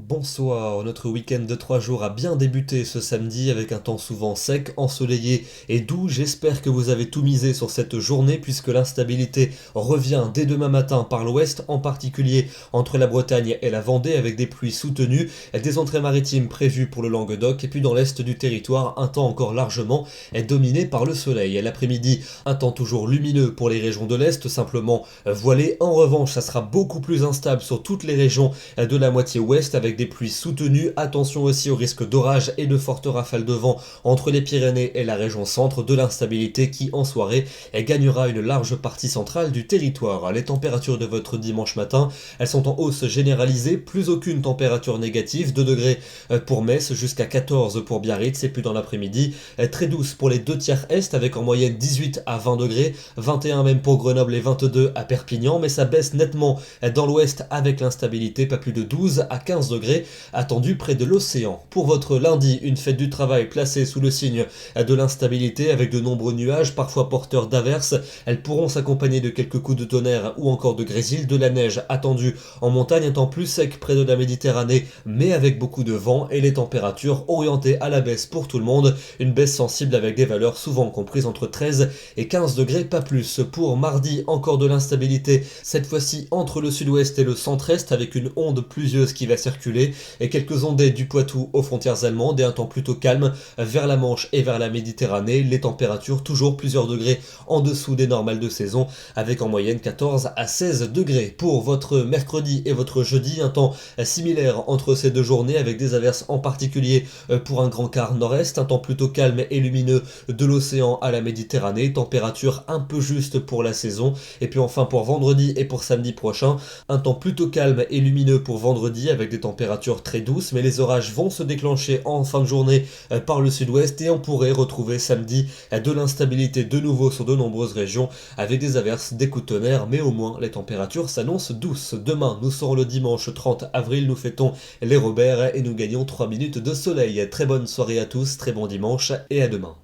Bonsoir, notre week-end de 3 jours a bien débuté ce samedi avec un temps souvent sec, ensoleillé et doux. J'espère que vous avez tout misé sur cette journée puisque l'instabilité revient dès demain matin par l'ouest, en particulier entre la Bretagne et la Vendée avec des pluies soutenues, des entrées maritimes prévues pour le Languedoc et puis dans l'est du territoire, un temps encore largement dominé par le soleil. L'après-midi, un temps toujours lumineux pour les régions de l'est, simplement voilé. En revanche, ça sera beaucoup plus instable sur toutes les régions de la moitié ouest avec des pluies soutenues. Attention aussi au risque d'orage et de fortes rafales de vent entre les Pyrénées et la région centre, de l'instabilité qui en soirée gagnera une large partie centrale du territoire. Les températures de votre dimanche matin, elles sont en hausse généralisée, plus aucune température négative, 2 degrés pour Metz jusqu'à 14 pour Biarritz, et puis dans l'après-midi, très douce pour les 2 tiers est avec en moyenne 18 à 20 degrés, 21 même pour Grenoble et 22 à Perpignan, mais ça baisse nettement dans l'ouest avec l'instabilité, pas plus de 12 à 15 degrés attendu près de l'océan. Pour votre lundi, une fête du travail placée sous le signe de l'instabilité avec de nombreux nuages, parfois porteurs d'averses. Elles pourront s'accompagner de quelques coups de tonnerre ou encore de grésil, de la neige attendue en montagne, un temps plus sec près de la Méditerranée, mais avec beaucoup de vent et les températures orientées à la baisse pour tout le monde. Une baisse sensible avec des valeurs souvent comprises entre 13 et 15 degrés, pas plus. Pour mardi, encore de l'instabilité, cette fois-ci entre le sud-ouest et le centre-est avec une onde pluvieuse qui va circuler et quelques ondées du Poitou aux frontières allemandes et un temps plutôt calme vers la Manche et vers la Méditerranée. Les températures toujours plusieurs degrés en dessous des normales de saison avec en moyenne 14 à 16 degrés. Pour votre mercredi et votre jeudi, un temps similaire entre ces deux journées avec des averses en particulier pour un grand quart nord-est, un temps plutôt calme et lumineux de l'océan à la Méditerranée, température un peu juste pour la saison. Et puis enfin pour vendredi et pour samedi prochain, un temps plutôt calme et lumineux pour vendredi avec des températures très douces, mais les orages vont se déclencher en fin de journée par le sud-ouest et on pourrait retrouver samedi de l'instabilité de nouveau sur de nombreuses régions avec des averses, des coups de tonnerre, mais au moins les températures s'annoncent douces. Demain, nous serons le dimanche 30 avril, nous fêtons les Robert et nous gagnons 3 minutes de soleil. Très bonne soirée à tous, très bon dimanche et à demain.